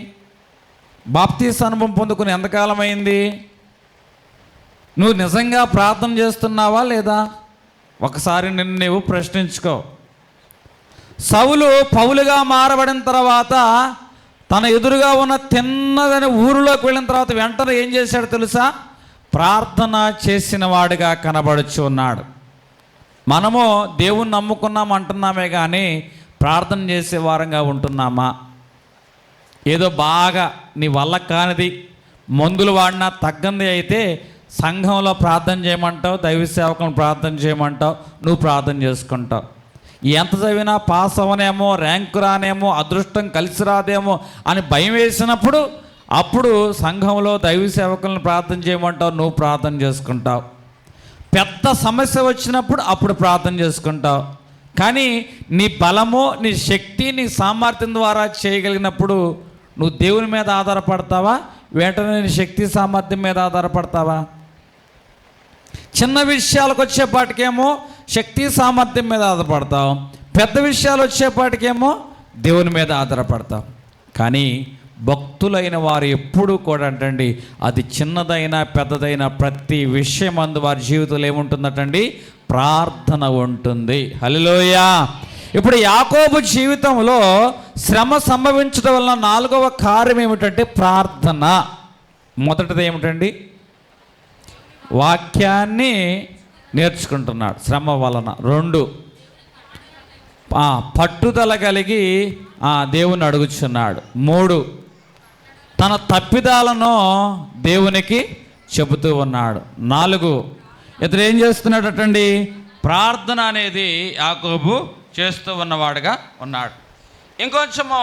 బాప్తీసు అనుభవం పొందుకుని ఎంతకాలమైంది, నువ్వు నిజంగా ప్రార్థన చేస్తున్నావా లేదా? ఒకసారి నిన్ను నీవు ప్రశ్నించుకో. సౌలు పౌలుగా మారబడిన తర్వాత తన ఎదురుగా ఉన్న తిన్నదని ఊరిలోకి వెళ్ళిన తర్వాత వెంటనే ఏం చేశాడు తెలుసా? ప్రార్థన చేసిన వాడిగా కనబడుచు ఉన్నాడు. మనము దేవుణ్ణి నమ్ముకున్నాం అంటున్నామే కానీ ప్రార్థన చేసే వారంగా ఉంటున్నామా? ఏదో బాగా నీ వల్ల కానిది మందులు వాడినా తగ్గంది అయితే సంఘంలో ప్రార్థన చేయమంటావు, దైవ సేవకులను ప్రార్థన చేయమంటావు, నువ్వు ప్రార్థన చేసుకుంటావు. ఎంత చదివినా పాస్ అవనేమో, ర్యాంకు రానేమో, అదృష్టం కలిసి రాదేమో అని భయం వేసినప్పుడు అప్పుడు సంఘంలో దైవ సేవకులను ప్రార్థన చేయమంటావు, నువ్వు ప్రార్థన చేసుకుంటావు. పెద్ద సమస్య వచ్చినప్పుడు అప్పుడు ప్రార్థన చేసుకుంటావు. కానీ నీ బలము, నీ శక్తి, నీ సామర్థ్యం ద్వారా చేయగలిగినప్పుడు నువ్వు దేవుని మీద ఆధారపడతావా, వెంటనే నీ శక్తి సామర్థ్యం మీద ఆధారపడతావా? చిన్న విషయాలకు వచ్చేపాటికేమో శక్తి సామర్థ్యం మీద ఆధారపడతావు, పెద్ద విషయాలు వచ్చేపాటికేమో దేవుని మీద ఆధారపడతావు. కానీ భక్తులైన వారు ఎప్పుడూ కూడా అంటండి, అది చిన్నదైనా పెద్దదైనా ప్రతి విషయం అందు వారి జీవితంలో ఏముంటుందటండి, ప్రార్థన ఉంటుంది. హల్లెలూయా. ఇప్పుడు యాకోబు జీవితంలో శ్రమ సంభవించడం వలన 4వ కార్యం ఏమిటంటే ప్రార్థన. మొదటిది ఏమిటండి, వాక్యాన్ని నేర్చుకుంటున్నాడు శ్రమ వలన. 2 పట్టుదల కలిగి దేవుని అడుగుచున్నాడు. 3 తన తప్పిదాలను దేవునికి చెబుతూ ఉన్నాడు. 4 ఇతడు ఏం చేస్తున్నాడటండి, ప్రార్థన అనేది యాకోబు చేస్తూ ఉన్నవాడుగా ఉన్నాడు. ఇంకొంచెము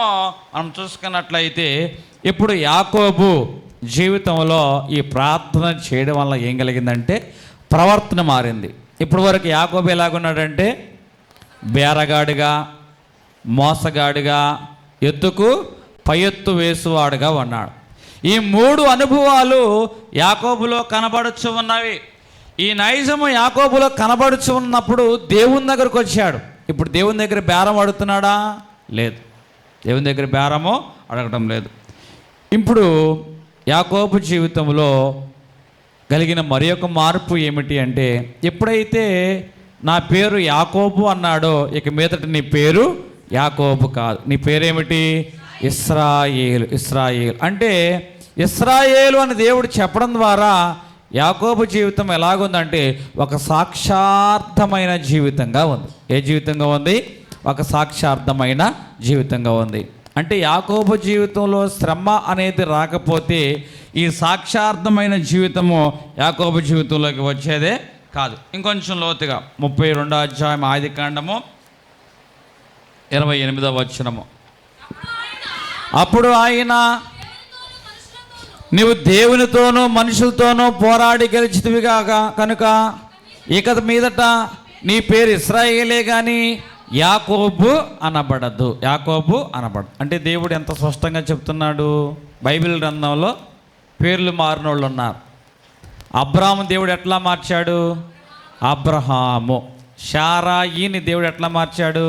మనం చూసుకున్నట్లయితే ఇప్పుడు యాకోబు జీవితంలో ఈ ప్రార్థన చేయడం వల్ల ఏం కలిగిందంటే ప్రవర్తన మారింది. ఇప్పటి వరకు యాకోబు ఎలాగున్నాడంటే బేరగాడిగా, మోసగాడిగా, ఎత్తుకు పై ఎత్తు వేసువాడుగా ఉన్నాడు. ఈ 3 అనుభవాలు యాకోబులో కనబడుచు ఉన్నవి. ఈ నైజము యాకోబులో కనబడుచు ఉన్నప్పుడు దేవుని దగ్గరకు వచ్చాడు. ఇప్పుడు దేవుని దగ్గర బేరం అడుగుతున్నాడా? లేదు. దేవుని దగ్గర బేరము అడగడం లేదు. ఇప్పుడు యాకోబు జీవితంలో కలిగిన మరి ఒక మార్పు ఏమిటి అంటే, ఎప్పుడైతే నా పేరు యాకోబు అన్నాడో, ఇక మీదట నీ పేరు యాకోబు కాదు, నీ పేరేమిటి? ఇశ్రాయేలు. ఇశ్రాయేలు అంటే ఇశ్రాయేలు అని దేవుడు చెప్పడం ద్వారా యాకోబు జీవితం ఎలాగుందంటే ఒక సాక్షార్థమైన జీవితంగా ఉంది. ఏ జీవితంగా ఉంది? ఒక సాక్షార్థమైన జీవితంగా ఉంది. అంటే యాకోబు జీవితంలో శ్రమ అనేది రాకపోతే ఈ సాక్షార్థమైన జీవితము యాకోబు జీవితంలోకి వచ్చేదే కాదు. ఇంకొంచెం లోతుగా 32వ అధ్యాయం ఆదికాండము 28వ వచనము. అప్పుడు ఆయన, నీవు దేవునితోనూ మనుషులతోనూ పోరాడి గెలిచితివిగా కనుక ఇక మీదట నీ పేరు ఇశ్రాయేలే కానీ యాకోబు అనబడద్దు. యాకోబు అనబడదు అంటే దేవుడు ఎంత స్పష్టంగా చెప్తున్నాడు. బైబిల్ గ్రంథంలో పేర్లు మారిన వాళ్ళు ఉన్నారు. అబ్రాహాము దేవుడు ఎట్లా మార్చాడు? అబ్రహాము. షారాయిని దేవుడు ఎట్లా మార్చాడు?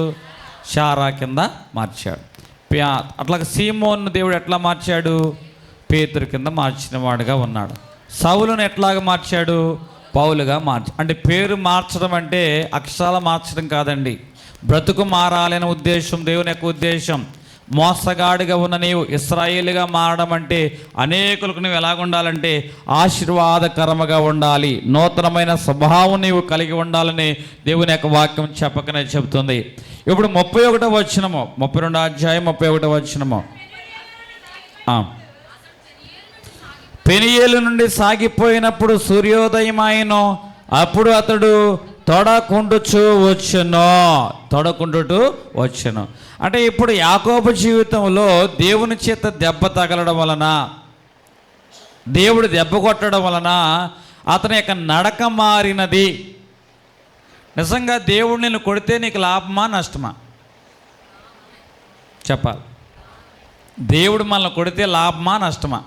షారా కింద మార్చాడు. అట్లాగే సీమోను దేవుడు ఎట్లా మార్చాడు? పేతురు కింద మార్చిన వాడుగా ఉన్నాడు. సౌలును ఎట్లాగా మార్చాడు? పౌలుగా అంటే పేరు మార్చడం అంటే అక్షరాలు మార్చడం కాదండి, బ్రతుకు మారాలనే ఉద్దేశం దేవుని యొక్క ఉద్దేశం. మోసగాడిగా ఉన్న నీవు ఇశ్రాయేలుగా మారడం అంటే అనేకులకు నువ్వు ఎలాగుండాలంటే ఆశీర్వాదకరముగా ఉండాలి, నూతనమైన స్వభావం నీవు కలిగి ఉండాలని దేవుని యొక్క వాక్యం చెప్పకనే చెబుతుంది. ఇప్పుడు 31వ వచనము, 32వ అధ్యాయం 31వ వచనము. పెనియేలు నుండి సాగిపోయినప్పుడు సూర్యోదయం ఆయను, అప్పుడు అతడు తొడకుండుచు వచ్చెను. అంటే ఇప్పుడు యాకోబు జీవితంలో దేవుని చేత దెబ్బ తగలడం వలన, దేవుడు దెబ్బ కొట్టడం వలన అతని యొక్క నడక మారినది. నిజంగా దేవుడు నిన్ను కొడితే నీకు లాభమా నష్టమా? చెప్పాలి. దేవుడు మనల్ని కొడితే లాభమా నష్టమా?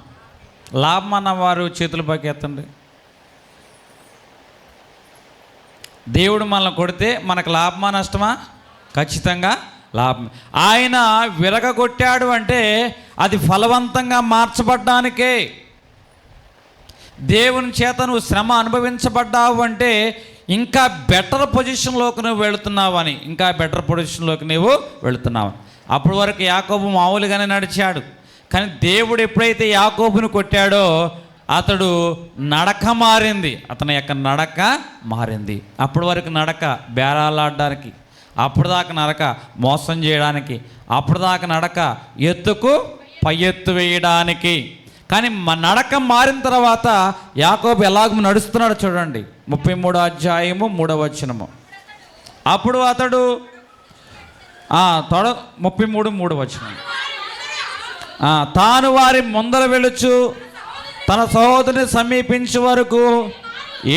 లాభం అన్న వారు చేతులు పైకి ఎత్తండి. దేవుడు మనల్ని కొడితే మనకు లాభమా నష్టమా? ఖచ్చితంగా లాభం. ఆయన విరగొట్టాడు అంటే అది ఫలవంతంగా మార్చబడ్డానికే. దేవుని చేత నువ్వు శ్రమ అనుభవించబడ్డావు అంటే ఇంకా బెటర్ పొజిషన్లోకి నువ్వు వెళుతున్నావని, ఇంకా బెటర్ పొజిషన్లోకి నువ్వు వెళుతున్నావు. అప్పటి వరకు యాకోబు మామూలుగానే నడిచాడు, కానీ దేవుడు ఎప్పుడైతే యాకోబును కొట్టాడో అతడు నడక మారింది, అతని యొక్క నడక మారింది. అప్పటి వరకు నడక బేరాలాడడానికి, అప్పుడు దాకా నడక మోసం చేయడానికి, అప్పుడు దాకా నడక ఎత్తుకు పై ఎత్తు వేయడానికి. కానీ నడక మారిన తర్వాత యాకోబు ఎలాగ నడుస్తున్నాడు చూడండి. 33వ అధ్యాయము 3వ వచనము. అప్పుడు అతడు 33 వచనం. తాను వారి ముందర వెళుచు తన సహోదరుని సమీపించే వరకు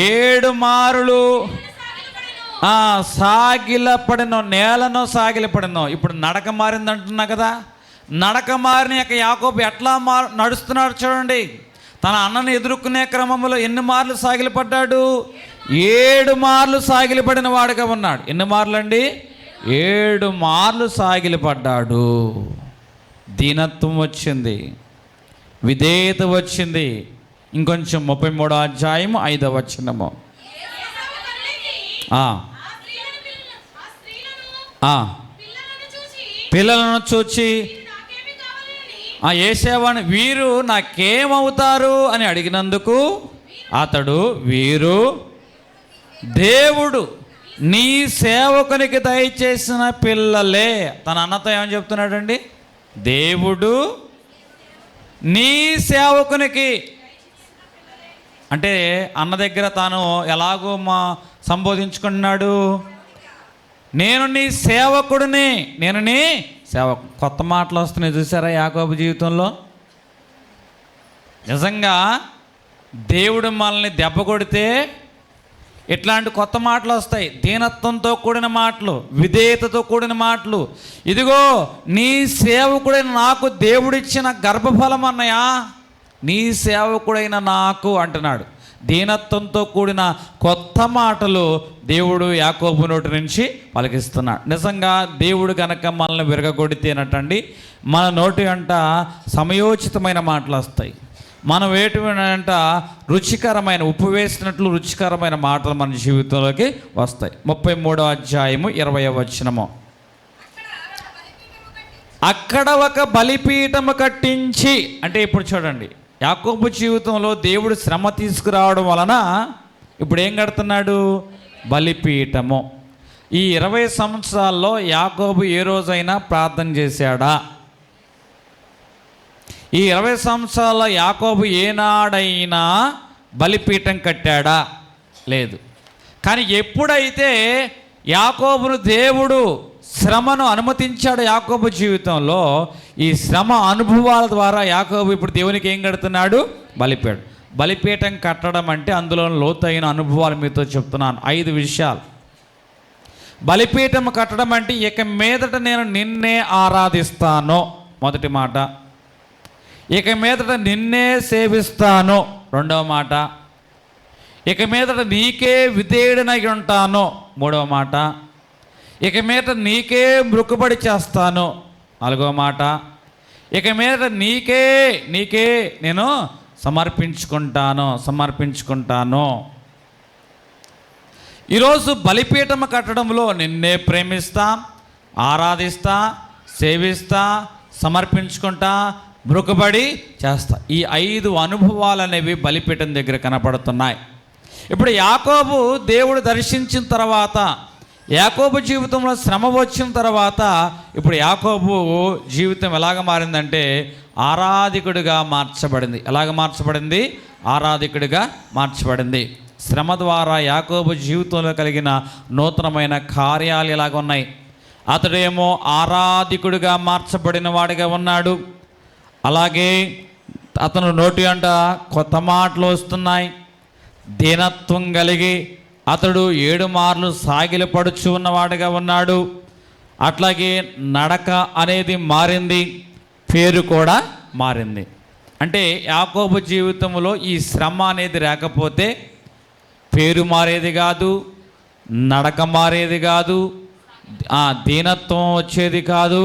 7 మారులు సాగిలపడినో, నేలను సాగిలపడినో. ఇప్పుడు నడక మారింది అంటున్నా కదా. నడక మారిన యొక్క యాకోబు ఎట్లా నడుస్తున్నాడు చూడండి. తన అన్నను ఎదుర్కొనే క్రమంలో ఎన్ని మార్లు సాగిలపడ్డాడు? 7 మార్లు సాగిలపడిన వాడుగా ఉన్నాడు. ఎన్ని మార్లు అండి? 7 మార్లు సాగిలపడ్డాడు. దీనత్వం వచ్చింది, విధేయత వచ్చింది. ఇంకొంచెం 33వ అధ్యాయం 5వ వచనము. పిల్లలను చూచి ఏసేవాని, వీరు నాకేమవుతారు అని అడిగినందుకు అతడు, వీరు దేవుడు నీ సేవకునికి దయచేసిన పిల్లలే. తన అన్నతో ఏమని చెప్తున్నాడండి? దేవుడు నీ సేవకునికి. అంటే అన్న దగ్గర తాను ఎలాగో సంబోధించుకున్నాడు, నేను నీ సేవకుడిని, నేను నీ సేవకు. కొత్త మాటలు వస్తున్నాయి చూసారా యాకోబు జీవితంలో. నిజంగా దేవుడు మనల్ని దెబ్బ కొడితే ఇట్లాంటి కొత్త మాటలు వస్తాయి. దీనత్వంతో కూడిన మాటలు, విధేయతతో కూడిన మాటలు. ఇదిగో నీ సేవకుడైన నాకు దేవుడిచ్చిన గర్భఫలం అన్నయ్య, నీ సేవకుడైన నాకు అంటున్నాడు. దీనత్వంతో కూడిన కొత్త మాటలు దేవుడు యాకోబు నోటి నుంచి పలికిస్తున్నాడు. నిజంగా దేవుడు కనుక మనల్ని విరగగొడితేనటండి మన నోటి వెంట సమయోచితమైన మాటలు వస్తాయి. మనం వేటి వెంట రుచికరమైన, ఉప్పు వేసినట్లు రుచికరమైన మాటలు మన జీవితంలోకి వస్తాయి. 33వ అధ్యాయము 20వ వచనము. అక్కడ ఒక బలిపీఠము కట్టించి, అంటే ఇప్పుడు చూడండి, యాకోబు జీవితంలో దేవుడు శ్రమ తీసుకురావడం వలన ఇప్పుడు ఏం కడుతున్నాడు? బలిపీఠము. ఈ 20 సంవత్సరాల్లో యాకోబు ఏ రోజైనా ప్రార్థన చేశాడా? ఈ 20 సంవత్సరాల్లో యాకోబు ఏనాడైనా బలిపీఠం కట్టాడా? లేదు. కానీ ఎప్పుడైతే యాకోబును దేవుడు శ్రమను అనుమతించాడు యాకోబు జీవితంలో, ఈ శ్రమ అనుభవాల ద్వారా యాకోబు ఇప్పుడు దేవునికి ఏం కడుతున్నాడు? బలిపీఠం. బలిపీఠం కట్టడం అంటే అందులో లోతైన అనుభవాలు మీతో చెప్తున్నాను. 5 విషయాలు. బలిపీఠం కట్టడం అంటే ఇక మీదట నేను నిన్నే ఆరాధిస్తాను, మొదటి మాట. ఇక మీదట నిన్నే సేవిస్తాను, రెండవ మాట. ఇక మీదట నీకే విధేయుడనై ఉంటాను, మూడవ మాట. ఇక మీదట నీకే మృక్కుబడి చేస్తాను, నాలుగవ మాట. ఇక మీదట నీకే నేను సమర్పించుకుంటాను. ఈరోజు బలిపీఠం కట్టడంలో నిన్నే ప్రేమిస్తా, ఆరాధిస్తా, సేవిస్తా, సమర్పించుకుంటా, మృక్కుబడి చేస్తా. ఈ 5 అనుభవాలు అనేవి బలిపీఠం దగ్గర కనపడుతున్నాయి. ఇప్పుడు యాకోబు దేవుడు దర్శించిన తర్వాత, యాకోబు జీవితంలో శ్రమ వచ్చిన తర్వాత, ఇప్పుడు యాకోబు జీవితం ఎలాగ మారిందంటే ఆరాధికుడిగా మార్చబడింది. ఎలాగ మార్చబడింది? ఆరాధికుడిగా మార్చబడింది. శ్రమ ద్వారా యాకోబు జీవితంలో కలిగిన నూతనమైన కార్యాలు ఎలాగ ఉన్నాయి? అతడేమో ఆరాధికుడిగా మార్చబడిన వాడిగా ఉన్నాడు. అలాగే అతను నోటి అంట కొత్త మాటలు వస్తున్నాయి. దీనత్వం కలిగి అతడు 7 మార్లు సాగిలపడుచు ఉన్నవాడిగా ఉన్నాడు. అట్లాగే నడక అనేది మారింది, పేరు కూడా మారింది. అంటే యాకోబు జీవితంలో ఈ శ్రమ అనేది రాకపోతే పేరు మారేది కాదు, నడక మారేది కాదు, దీనత్వం వచ్చేది కాదు.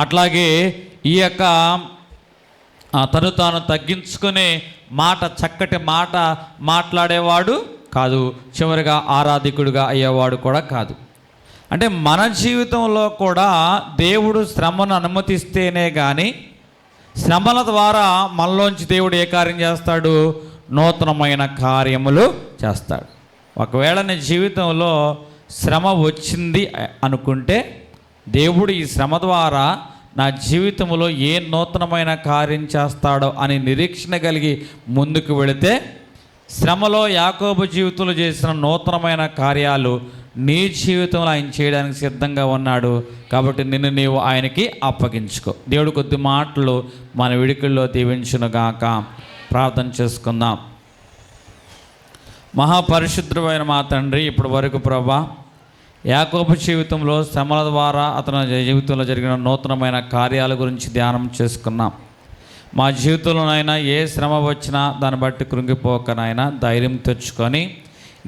అట్లాగే ఈ యొక్క తను తాను తగ్గించుకునే మాట, చక్కటి మాట మాట్లాడేవాడు కాదు. చివరిగా ఆరాధికుడిగా అయ్యేవాడు కూడా కాదు. అంటే మన జీవితంలో కూడా దేవుడు శ్రమను అనుమతిస్తేనే కానీ, శ్రమల ద్వారా మనలోంచి దేవుడు ఏ కార్యం చేస్తాడు? నూతనమైన కార్యములు చేస్తాడు. ఒకవేళ నీ జీవితంలో శ్రమ వచ్చింది అనుకుంటే, దేవుడు ఈ శ్రమ ద్వారా నా జీవితంలో ఏ నూతనమైన కార్యం చేస్తాడో అని నిరీక్షణ కలిగి ముందుకు వెళితే, శ్రమలో యాకోబు జీవితంలో చేసిన నూతనమైన కార్యాలు నీ జీవితంలో ఆయన చేయడానికి సిద్ధంగా ఉన్నాడు. కాబట్టి నిన్ను నీవు ఆయనకి అప్పగించుకో. దేవుడు కొద్ది మాటలు మన విడికిల్లో దీవించునుగాక. ప్రార్థన చేసుకుందాం. మహాపరిశుద్ధమైన మా తండ్రి, ఇప్పటి వరకు ప్రభా యాకోబు జీవితంలో శ్రమల ద్వారా అతని జీవితంలో జరిగిన నూతనమైన కార్యాల గురించి ధ్యానం చేసుకున్నాం. మా జీవితంలోనైనా ఏ శ్రమ వచ్చినా దాన్ని బట్టి కృంగిపోకనైనా ధైర్యం తెచ్చుకొని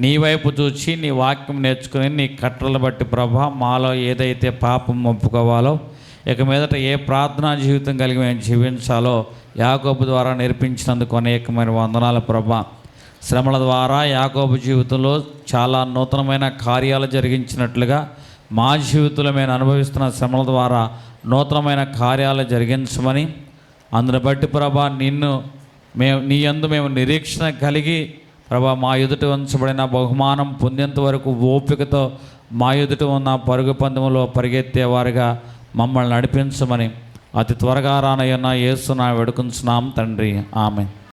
నీ వైపు చూచి నీ వాక్యం నేర్చుకొని నీ కట్టలను బట్టి ప్రభా మాలో ఏదైతే పాపం ఒప్పుకోవాలో, ఇక మీదట ఏ ప్రార్థనా జీవితం కలిగి మేము జీవించాలో యాకోబు ద్వారా నేర్పించినందుకు అనేకమైన వందనాలు ప్రభా. శ్రమల ద్వారా యాకోబు జీవితంలో చాలా నూతనమైన కార్యాలు జరిగించినట్లుగా మా జీవితంలో మేము అనుభవిస్తున్న శ్రమల ద్వారా నూతనమైన కార్యాలు జరిగించమని, అందుని బట్టి ప్రభా నీ యందు మేము నిరీక్షణ కలిగి ప్రభా మా ఎదుట ఉంచబడిన బహుమానం పొందేంత వరకు ఓపికతో మా ఎదుట ఉన్న పరుగు పందెంలో పరిగెత్తేవారుగా మమ్మల్ని నడిపించమని అతి త్వరగా రానయ్యన్న యేసు నా వేడుకుంటున్నాం తండ్రి. ఆమేన్.